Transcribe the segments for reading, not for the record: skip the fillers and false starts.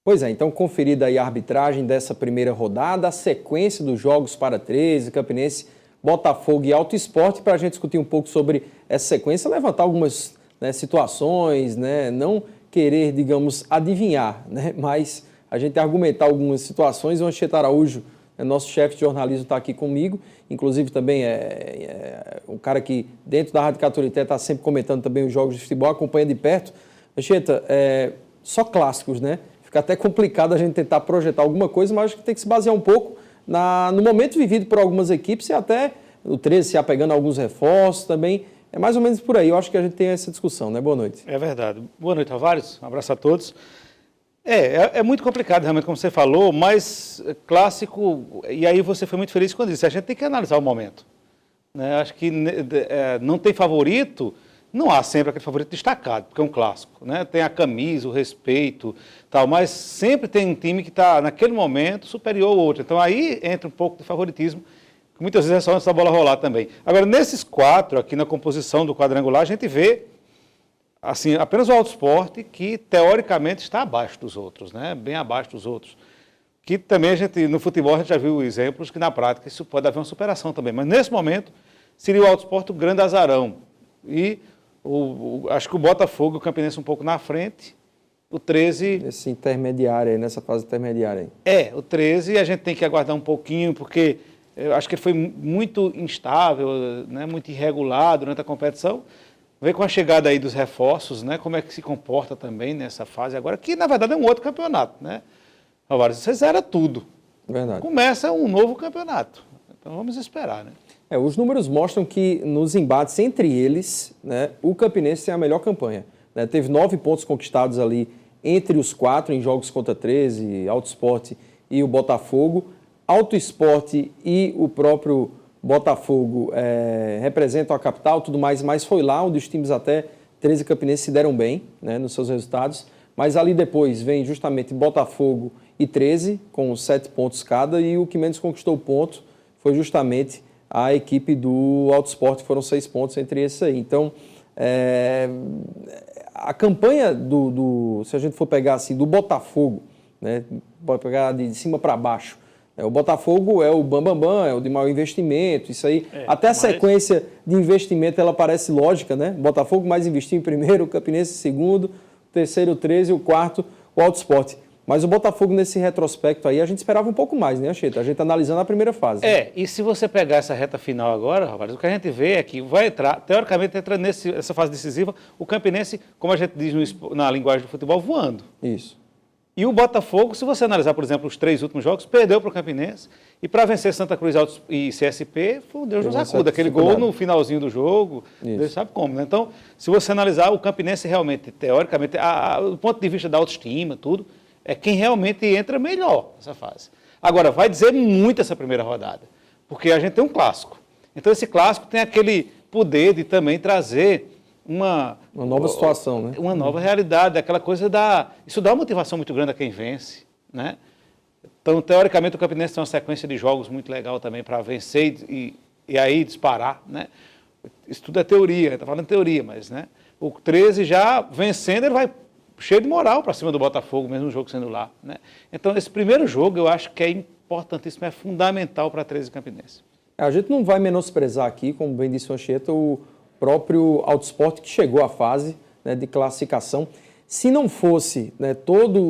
Pois é, então conferida aí a arbitragem dessa primeira rodada, a sequência dos jogos para 13, Campinense, Botafogo e Alto Esporte, para a gente discutir um pouco sobre essa sequência, levantar algumas situações, não querer, digamos, adivinhar, mas a gente argumentar algumas situações. O Anchieta Araújo, nosso chefe de jornalismo, está aqui comigo, inclusive também é um cara que dentro da Rádio Caturité está sempre comentando também os jogos de futebol, acompanha de perto. Anchieta, só clássicos, Fica até complicado a gente tentar projetar alguma coisa, mas acho que tem que se basear um pouco no momento vivido por algumas equipes e até o 13 se apegando a alguns reforços também. É mais ou menos por aí. Eu acho que a gente tem essa discussão, Boa noite. É verdade. Boa noite, Tavares. Um abraço a todos. É muito complicado, realmente, como você falou, mas clássico, e aí você foi muito feliz quando disse, a gente tem que analisar o momento. Acho que não tem favorito. Não há sempre aquele favorito destacado, porque é um clássico, Tem a camisa, o respeito, tal, mas sempre tem um time que está, naquele momento, superior ao outro. Então, aí entra um pouco de favoritismo, que muitas vezes é só antes da bola rolar também. Agora, nesses 4, aqui na composição do quadrangular, a gente vê, assim, apenas o Alto Esporte, que teoricamente está abaixo dos outros, Bem abaixo dos outros. Que também no futebol, a gente já viu exemplos que, na prática, isso pode haver uma superação também. Mas, nesse momento, seria o Alto Esporte o grande azarão. E acho que o Botafogo e o Campinense um pouco na frente, o 13... Esse intermediário aí, nessa fase intermediária aí. O 13 a gente tem que aguardar um pouquinho, porque eu acho que ele foi muito instável, muito irregular durante a competição. Ver com a chegada aí dos reforços, como é que se comporta também nessa fase agora, que na verdade é um outro campeonato, Alvares, você zera tudo. Verdade. Começa um novo campeonato. Então vamos esperar, Os números mostram que nos embates entre eles, o Campinense tem a melhor campanha. Teve 9 pontos conquistados ali entre os 4 em jogos contra 13, Alto Esporte e o Botafogo. Alto Esporte e o próprio Botafogo representam a capital, tudo mais, mas foi lá onde os times até 13 e Campinense se deram bem nos seus resultados. Mas ali depois vem justamente Botafogo e 13, com 7 pontos cada, e o que menos conquistou o ponto foi justamente a equipe do Alto Esporte, foram 6 pontos entre esses aí. Então, a campanha se a gente for pegar assim, do Botafogo, pode pegar de cima para baixo, o Botafogo é o bambambam, é o de maior investimento, isso aí. Até a sequência de investimento, ela parece lógica, Botafogo mais investiu em primeiro, o Campinense em segundo, o terceiro o 13 e o quarto o Alto Esporte. Mas o Botafogo, nesse retrospecto aí, a gente esperava um pouco mais, Anchieta? A gente analisando a primeira fase. E se você pegar essa reta final agora, rapaz, o que a gente vê é que vai entrar, teoricamente, entra nessa fase decisiva, o Campinense, como a gente diz na linguagem do futebol, voando. Isso. E o Botafogo, se você analisar, por exemplo, os 3 últimos jogos, perdeu para o Campinense, e para vencer Santa Cruz e CSP, foi um Deus nos acuda. Aquele gol no finalzinho do jogo, isso. Deus sabe como, Então, se você analisar, o Campinense realmente, teoricamente, do ponto de vista da autoestima, tudo, é quem realmente entra melhor nessa fase. Agora, vai dizer muito essa primeira rodada, porque a gente tem um clássico. Então, esse clássico tem aquele poder de também trazer uma nova situação, Uma nova realidade, aquela coisa isso dá uma motivação muito grande a quem vence, Então, teoricamente, o Campinense tem uma sequência de jogos muito legal também para vencer e aí disparar, Isso tudo é teoria, está falando teoria, mas, o 13 já vencendo, ele vai cheio de moral para cima do Botafogo, mesmo o jogo sendo lá, Então, esse primeiro jogo, eu acho que é importantíssimo, é fundamental para 13 Campinense. A gente não vai menosprezar aqui, como bem disse o Anchieta, o próprio Alto Esporte que chegou à fase de classificação. Se não fosse todo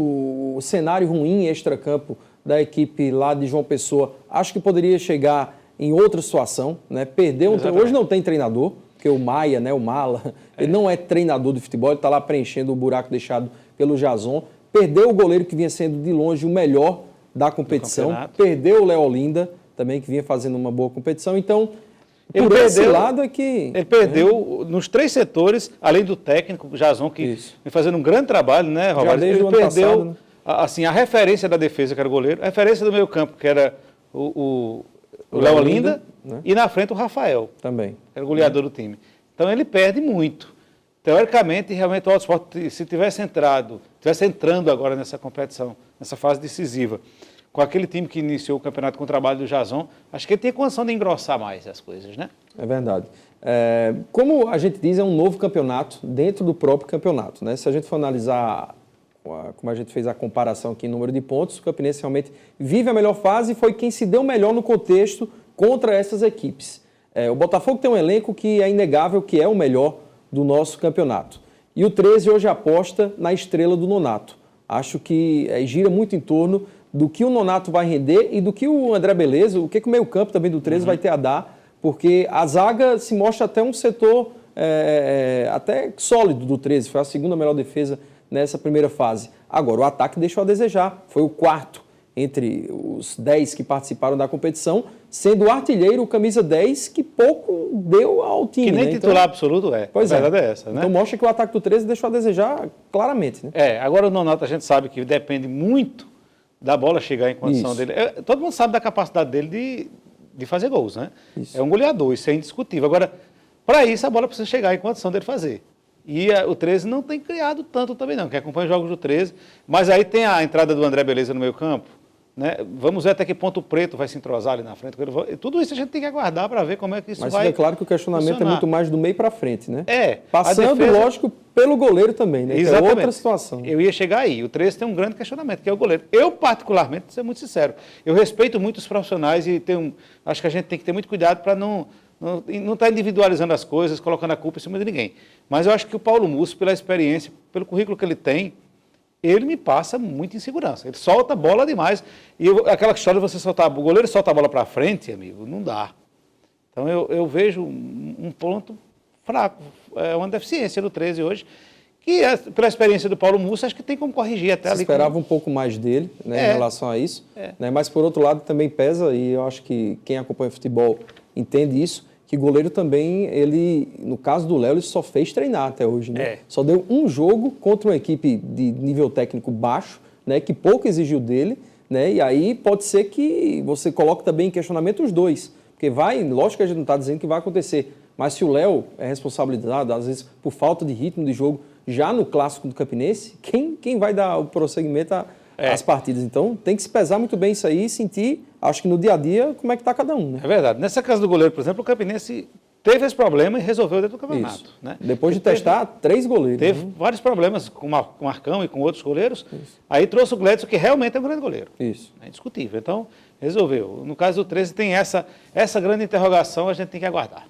o cenário ruim extracampo da equipe lá de João Pessoa, acho que poderia chegar em outra situação, Perdeu hoje não tem treinador, porque o Maia, o Mala, ele não é treinador de futebol, ele está lá preenchendo o buraco deixado pelo Jason. Perdeu o goleiro que vinha sendo de longe o melhor da competição, perdeu o Léo Olinda também, que vinha fazendo uma boa competição. Então, esse lado é que... Ele perdeu nos 3 setores, além do técnico, o Jason, que vem fazendo um grande trabalho, Roberto? Ele perdeu assim, a referência da defesa, que era o goleiro, a referência do meio campo, que era o Léo Olinda, e na frente o Rafael. Também. Que era o goleador do time. Então ele perde muito. Teoricamente, realmente o Alto Esporte, se tivesse entrando agora nessa competição, nessa fase decisiva, com aquele time que iniciou o campeonato com o trabalho do Jason, acho que ele tem condição de engrossar mais as coisas, É verdade. Como a gente diz, é um novo campeonato dentro do próprio campeonato, Se a gente for analisar como a gente fez a comparação aqui em número de pontos, o Campinense realmente vive a melhor fase e foi quem se deu melhor no contexto contra essas equipes. O Botafogo tem um elenco que é inegável que é o melhor do nosso campeonato. E o 13 hoje aposta na estrela do Nonato. Acho que gira muito em torno do que o Nonato vai render e do que o André Beleza, o que o meio-campo também do 13 vai ter a dar, porque a zaga se mostra até um setor até sólido do 13, foi a segunda melhor defesa nessa primeira fase. Agora, o ataque deixou a desejar, foi o quarto entre os 10 que participaram da competição, sendo o artilheiro, o camisa 10, que pouco deu ao time. Que nem titular absoluto é. Pois a verdade é essa, né? Então mostra que o ataque do 13 deixou a desejar claramente, né? Agora o Nonato a gente sabe que depende muito da bola chegar em condição dele. Todo mundo sabe da capacidade dele de fazer gols, né? Isso. É um goleador, isso é indiscutível. Agora, para isso a bola precisa chegar em condição dele fazer. E o 13 não tem criado tanto também não, quem acompanha os jogos do 13, mas aí tem a entrada do André Beleza no meio campo, né? Vamos ver até que ponto o Preto vai se entrosar ali na frente. Tudo isso a gente tem que aguardar para ver como é que isso vai funcionar. Mas é claro que o questionamento é muito mais do meio para frente, né? Passando, defesa... lógico, pelo goleiro também, né? Exatamente. Que é outra situação. Eu ia chegar aí. O 13 tem um grande questionamento, que é o goleiro. Eu, particularmente, vou ser muito sincero, eu respeito muito os profissionais e acho que a gente tem que ter muito cuidado para não estar individualizando as coisas, colocando a culpa em cima de ninguém. Mas eu acho que o Paulo Musso, pela experiência, pelo currículo que ele tem, ele me passa muita insegurança. Ele solta a bola demais. E aquela história de você soltar, o goleiro solta a bola para frente, amigo, não dá. Então eu vejo um ponto fraco, uma deficiência do 13 hoje, que pela experiência do Paulo Musso, acho que tem como corrigir até ali. Se esperava um pouco mais dele, né, em relação a isso. Né, mas por outro lado também pesa, e eu acho que quem acompanha futebol entende isso, que goleiro também, ele, no caso do Léo, ele só fez treinar até hoje, né? Só deu um jogo contra uma equipe de nível técnico baixo, né, que pouco exigiu dele, né? E aí pode ser que você coloque também em questionamento os dois, porque lógico que a gente não está dizendo que vai acontecer, mas se o Léo é responsabilizado, às vezes, por falta de ritmo de jogo, já no clássico do Campinense, quem vai dar o prosseguimento às partidas? Então, tem que se pesar muito bem isso aí e sentir, acho que no dia a dia, como é que está cada um, né? É verdade. Nessa casa do goleiro, por exemplo, o Campinense teve esse problema e resolveu dentro do campeonato. Né? Depois de testar 3 goleiros. Teve vários problemas com o Marcão e com outros goleiros. Isso. Aí trouxe o Gledson, que realmente é um grande goleiro. Isso. É indiscutível. Então, resolveu. No caso do 13, tem essa grande interrogação, a gente tem que aguardar.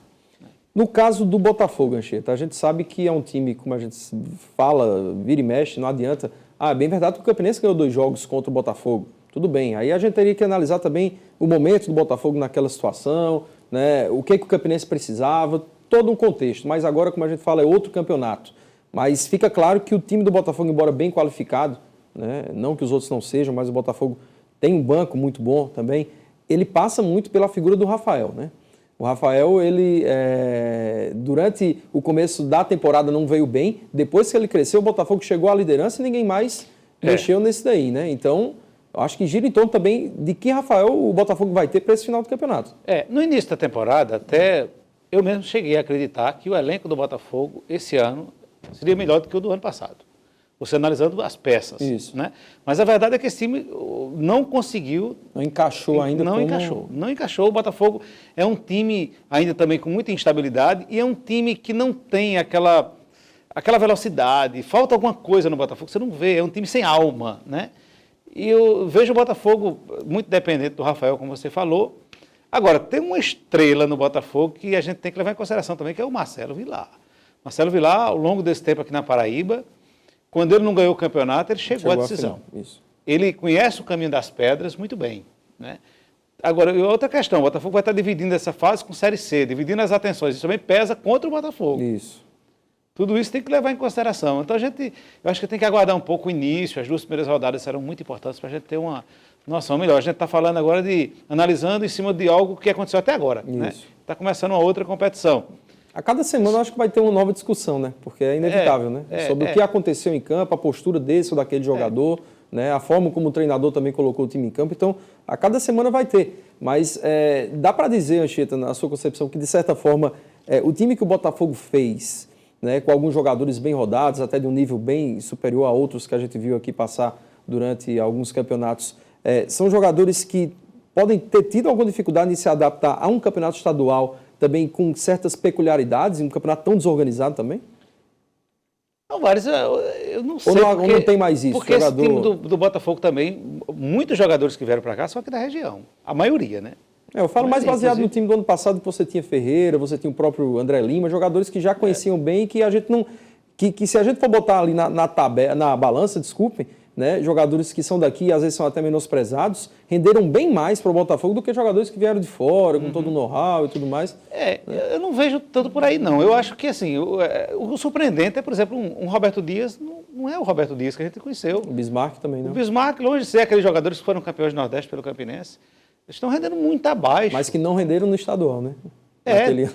No caso do Botafogo, Anchieta, a gente sabe que é um time, como a gente fala, vira e mexe, não adianta. É bem verdade que o Campinense ganhou 2 jogos contra o Botafogo. Tudo bem. Aí a gente teria que analisar também o momento do Botafogo naquela situação, né? O que o Campinense precisava, todo um contexto. Mas agora, como a gente fala, é outro campeonato. Mas fica claro que o time do Botafogo, embora bem qualificado, né? Não que os outros não sejam, mas o Botafogo tem um banco muito bom também, ele passa muito pela figura do Rafael, né? O Rafael, ele, durante o começo da temporada não veio bem. Depois que ele cresceu, o Botafogo chegou à liderança e ninguém mais mexeu nesse daí, né? Então, eu acho que gira em torno também de que Rafael o Botafogo vai ter para esse final do campeonato. No início da temporada, até eu mesmo cheguei a acreditar que o elenco do Botafogo, esse ano, seria melhor do que o do ano passado. Você analisando as peças. Isso. Né? Mas a verdade é que esse time não conseguiu... Não encaixou ainda. Não encaixou. O Botafogo é um time ainda também com muita instabilidade e é um time que não tem aquela velocidade. Falta alguma coisa no Botafogo, você não vê. É um time sem alma, né? E eu vejo o Botafogo muito dependente do Rafael, como você falou. Agora, tem uma estrela no Botafogo que a gente tem que levar em consideração também, que é o Marcelo Vilar. Marcelo Vilar, ao longo desse tempo aqui na Paraíba, quando ele não ganhou o campeonato, ele chegou à decisão. Isso. Ele conhece o caminho das pedras muito bem, né? Agora, outra questão, o Botafogo vai estar dividindo essa fase com Série C, dividindo as atenções. Isso também pesa contra o Botafogo. Isso. Tudo isso tem que levar em consideração. Então, eu acho que tem que aguardar um pouco o início. As 2 primeiras rodadas serão muito importantes para a gente ter uma noção melhor. A gente está falando agora analisando em cima de algo que aconteceu até agora. Isso. Né? Está começando uma outra competição. A cada semana eu acho que vai ter uma nova discussão, né? Porque é inevitável, né? Sobre o que aconteceu em campo, a postura desse ou daquele jogador, né? A forma como o treinador também colocou o time em campo. Então, a cada semana vai ter. Mas dá para dizer, Anchieta, na sua concepção, que de certa forma o time que o Botafogo fez, né, com alguns jogadores bem rodados, até de um nível bem superior a outros que a gente viu aqui passar durante alguns campeonatos, são jogadores que podem ter tido alguma dificuldade em se adaptar a um campeonato estadual também com certas peculiaridades, um campeonato tão desorganizado também? Não, vários, eu não sei. Ou não tem mais isso? Porque esse time do Botafogo também, muitos jogadores que vieram para cá são aqui da região. A maioria, né? Eu falo mais baseado no time do ano passado, que você tinha Ferreira, você tinha o próprio André Lima, jogadores que já conheciam bem e que a gente não... Que se a gente for botar ali na balança, desculpem, né, jogadores que são daqui, às vezes são até menosprezados, renderam bem mais para o Botafogo do que jogadores que vieram de fora, com todo o know-how e tudo mais. Eu não vejo tanto por aí, não. Eu acho que, assim, o surpreendente é, por exemplo, um Roberto Dias, não é o Roberto Dias que a gente conheceu. O Bismarck também, não. O Bismarck, longe de ser aqueles jogadores que foram campeões do Nordeste pelo Campinense, eles estão rendendo muito abaixo. Mas que não renderam no estadual, né?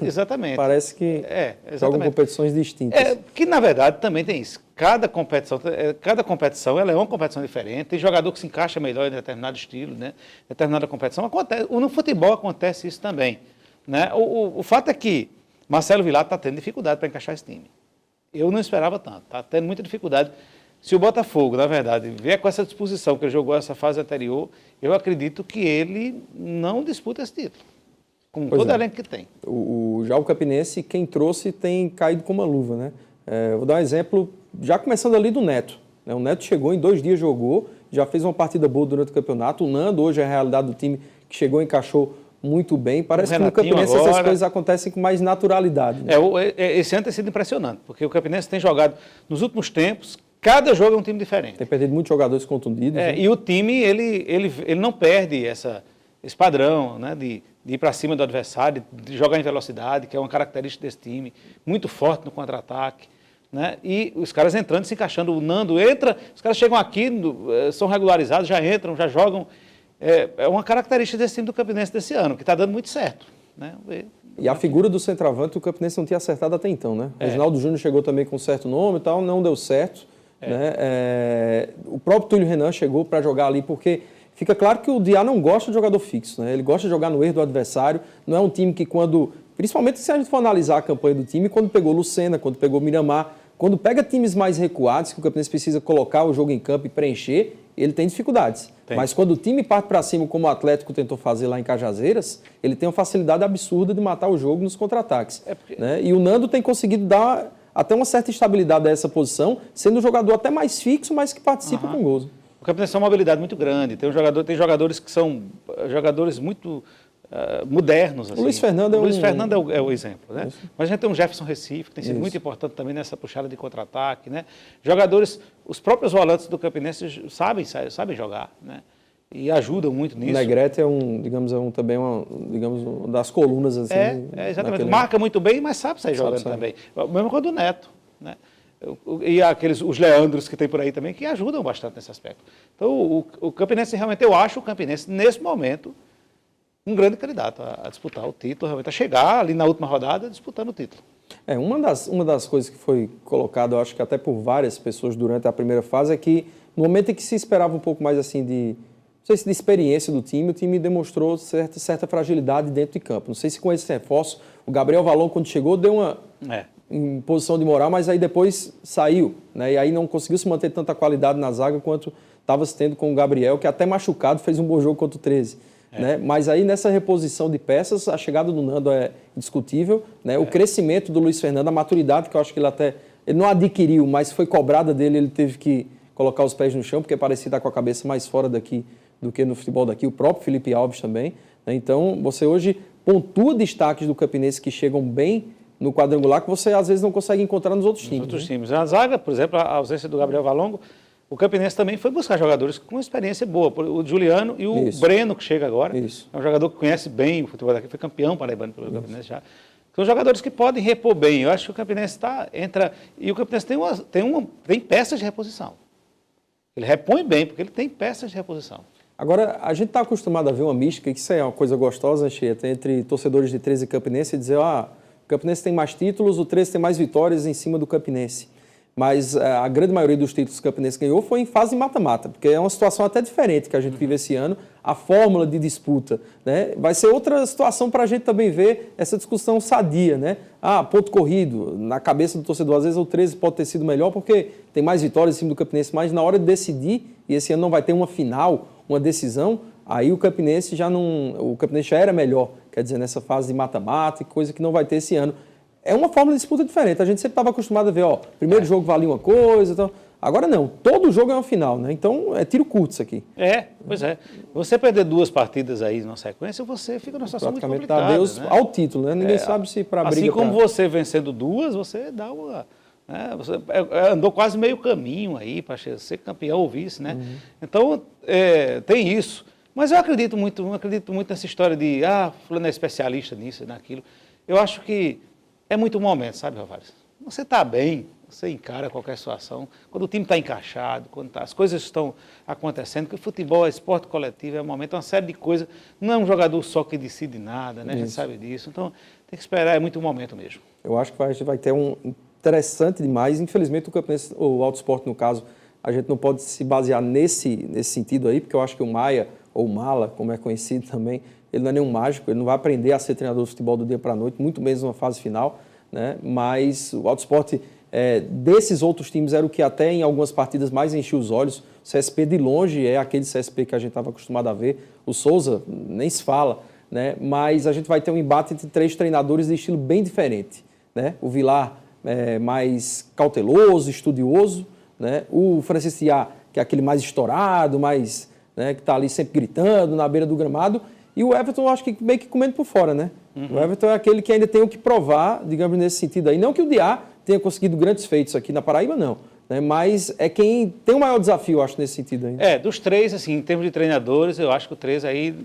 Exatamente. Parece que jogam competições distintas. Que, na verdade, também tem isso. Cada competição ela é uma competição diferente. Tem jogador que se encaixa melhor em determinado estilo, né? Determinada competição. No futebol acontece isso também. Né? O fato é que Marcelo Vilar está tendo dificuldade para encaixar esse time. Eu não esperava tanto. Está tendo muita dificuldade. Se o Botafogo, na verdade, vier com essa disposição que ele jogou essa fase anterior, eu acredito que ele não disputa esse título. Com todo elenco que tem. Já o Campinense, quem trouxe tem caído com uma luva, né? Vou dar um exemplo, já começando ali do Neto. Né? O Neto chegou, em 2 dias jogou, já fez uma partida boa durante o campeonato. O Nando hoje é a realidade do time que chegou e encaixou muito bem. Parece que no Campinense agora... essas coisas acontecem com mais naturalidade. Né? Esse ano tem sido impressionante, porque o Campinense tem jogado, nos últimos tempos, cada jogo é um time diferente. Tem perdido muitos jogadores contundidos. Né? E o time, ele não perde esse padrão, né, de ir para cima do adversário, de jogar em velocidade, que é uma característica desse time, muito forte no contra-ataque. Né? E os caras entrando, se encaixando, o Nando entra, os caras chegam aqui, são regularizados, já entram, já jogam. É uma característica desse time do Campinense desse ano, que está dando muito certo. Né? E a figura do centroavante, o Campinense não tinha acertado até então. Né? O Reginaldo Júnior chegou também com um certo nome e tal, não deu certo. Né? O próprio Túlio Renan chegou para jogar ali, porque... Fica claro que o Diá não gosta de jogador fixo, né? Ele gosta de jogar no erro do adversário. Não é um time que principalmente se a gente for analisar a campanha do time, quando pegou Lucena, quando pegou Miramar, quando pega times mais recuados, que o Campinense precisa colocar o jogo em campo e preencher, ele tem dificuldades. Mas quando o time parte para cima, como o Atlético tentou fazer lá em Cajazeiras, ele tem uma facilidade absurda de matar o jogo nos contra-ataques. Né? E o Nando tem conseguido dar até uma certa estabilidade a essa posição, sendo um jogador até mais fixo, mas que participa com gols. O Campinense tem uma mobilidade muito grande, tem jogadores que são jogadores muito modernos. Assim. O Luiz Fernando é o exemplo. Né? Mas a gente tem um Jefferson Recife, que tem sido muito importante também nessa puxada de contra-ataque. Né? Jogadores, os próprios volantes do Campinense sabem jogar, né? E ajudam muito nisso. O Negrete também uma das colunas. Assim, exatamente. Marca muito bem, mas sabe sair jogando também. O mesmo coisa do Neto. Né? E os Leandros que tem por aí também, que ajudam bastante nesse aspecto. Então, o Campinense, realmente, eu acho o Campinense, nesse momento, um grande candidato a disputar o título, realmente, a chegar ali na última rodada disputando o título. Uma das coisas que foi colocada, eu acho que até por várias pessoas durante a primeira fase, é que no momento em que se esperava um pouco mais assim de experiência do time, o time demonstrou certa fragilidade dentro de campo. Não sei se com esse reforço, o Gabriel Valon, quando chegou, deu uma... em posição de moral, mas aí depois saiu, né? E aí não conseguiu se manter tanta qualidade na zaga quanto estava se tendo com o Gabriel, que até machucado fez um bom jogo contra o 13. Né? Mas aí nessa reposição de peças, a chegada do Nando é indiscutível, né? O crescimento do Luiz Fernando, a maturidade que eu acho que ele não adquiriu, mas foi cobrada dele, ele teve que colocar os pés no chão, porque parecia estar com a cabeça mais fora daqui do que no futebol daqui, o próprio Felipe Alves também. Né? Então, você hoje pontua destaques do Campinense que chegam bem no quadrangular, que você às vezes não consegue encontrar nos outros times. Na zaga, por exemplo, a ausência do Gabriel Valongo, o Campinense também foi buscar jogadores com experiência boa. O Juliano e o Breno, que chega agora. É um jogador que conhece bem o futebol daqui, foi campeão paraibano pelo Campinense já. São jogadores que podem repor bem. Eu acho que o Campinense entra... E o Campinense tem peças de reposição. Ele repõe bem, porque ele tem peças de reposição. Agora, a gente está acostumado a ver uma mística, que isso é uma coisa gostosa, né, Chieta, entre torcedores de 13 e Campinense, e dizer, o Campinense tem mais títulos, o 13 tem mais vitórias em cima do Campinense. Mas a grande maioria dos títulos que o Campinense ganhou foi em fase mata-mata, porque é uma situação até diferente que a gente vive esse ano, a fórmula de disputa. Né? Vai ser outra situação para a gente também ver essa discussão sadia. Né? Ponto corrido, na cabeça do torcedor, às vezes o 13 pode ter sido melhor porque tem mais vitórias em cima do Campinense, mas na hora de decidir, e esse ano não vai ter uma final, uma decisão, aí o Campinense já era melhor, quer dizer, nessa fase de mata-mata, coisa que não vai ter esse ano. é uma forma de disputa diferente. A gente sempre estava acostumado a ver, primeiro jogo valia uma coisa, então... Agora não, todo jogo é uma final, né? Então é tiro curto isso aqui. Pois é. Você perder 2 partidas aí na sequência, você fica numa situação muito complicada. Dá Deus, né? Ao título, né? Ninguém sabe se para briga... Assim como você vencendo 2, você dá uma... Né? Você andou quase meio caminho aí para ser campeão ou vice, né? Então, tem isso. Mas eu acredito muito nessa história de, fulano é especialista nisso e naquilo. Eu acho que é muito momento, sabe, Rovares? Você está bem, você encara qualquer situação. Quando o time está encaixado, quando as coisas estão acontecendo, porque futebol é esporte coletivo, é um momento, uma série de coisas. Não é um jogador só que decide nada, né? A gente sabe disso. Então, tem que esperar, é muito momento mesmo. Eu acho que a gente vai ter um interessante demais. Infelizmente, o Auto Esporte, no caso, a gente não pode se basear nesse sentido aí, porque eu acho que o Maia, ou Mala, como é conhecido também, ele não é nenhum mágico, ele não vai aprender a ser treinador de futebol do dia para a noite, muito menos numa fase final, né? Mas o Auto Esporte, desses outros times, era o que até em algumas partidas mais enchia os olhos. O CSP de longe é aquele CSP que a gente estava acostumado a ver. O Souza nem se fala, né? Mas a gente vai ter um embate entre 3 treinadores de estilo bem diferente, né? O Vilar mais cauteloso, estudioso, né? O Francisco Thiá, que é aquele mais estourado, mais, né, que está ali sempre gritando na beira do gramado. E o Everton, eu acho que meio que comendo por fora, né? O Everton é aquele que ainda tem o que provar, digamos, nesse sentido aí. Não que o Diá tenha conseguido grandes feitos aqui na Paraíba, não. Né? Mas é quem tem o maior desafio, eu acho, nesse sentido aí. Dos 3, assim, em termos de treinadores, eu acho que o 3 aí,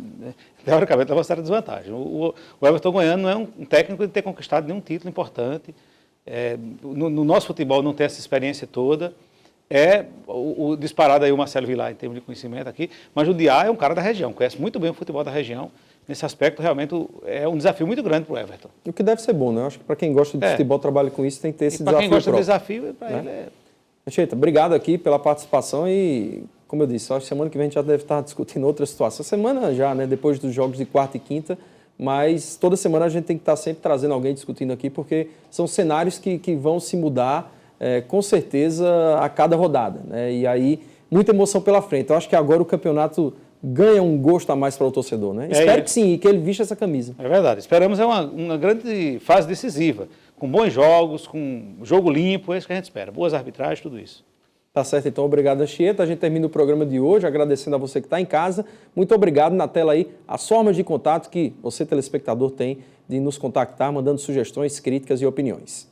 teoricamente, leva uma certa desvantagem. O Everton Goiano não é um técnico de ter conquistado nenhum título importante. No nosso futebol não tem essa experiência toda. O disparado aí o Marcelo Vilar em termos de conhecimento aqui, mas o Diá é um cara da região, conhece muito bem o futebol da região. Nesse aspecto, realmente, é um desafio muito grande para o Everton. O que deve ser bom, né? Eu acho que para quem gosta de futebol, trabalha com isso, tem que ter esse desafio. Para quem gosta próprio, de desafio, para ele Anchieta, obrigado aqui pela participação e, como eu disse, acho que semana que vem a gente já deve estar discutindo outra situação. Semana já, né? Depois dos jogos de quarta e quinta, mas toda semana a gente tem que estar sempre trazendo alguém discutindo aqui, porque são cenários que vão se mudar, com certeza, a cada rodada, né? E aí, muita emoção pela frente. Eu acho que agora o campeonato ganha um gosto a mais para o torcedor, né? Espero que sim, e que ele vista essa camisa. É verdade. Esperamos uma grande fase decisiva, com bons jogos, com jogo limpo, é isso que a gente espera. Boas arbitragens, tudo isso. Tá certo, então. Obrigado, Anchieta. A gente termina o programa de hoje, agradecendo a você que está em casa. Muito obrigado. Na tela aí, as formas de contato que você, telespectador, tem de nos contactar, mandando sugestões, críticas e opiniões.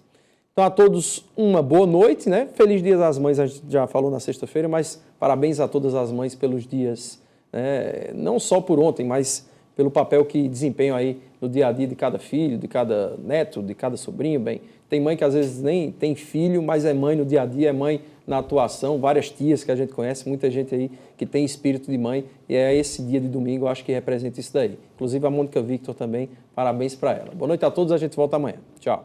Então, a todos uma boa noite, né? Feliz Dia das Mães, a gente já falou na sexta-feira, mas parabéns a todas as mães pelos dias, né? Não só por ontem, mas pelo papel que desempenham aí no dia a dia de cada filho, de cada neto, de cada sobrinho. Bem, tem mãe que às vezes nem tem filho, mas é mãe no dia a dia, é mãe na atuação, várias tias que a gente conhece, muita gente aí que tem espírito de mãe, e é esse dia de domingo, eu acho que representa isso daí. Inclusive a Mônica Victor também, parabéns para ela. Boa noite a todos, a gente volta amanhã. Tchau.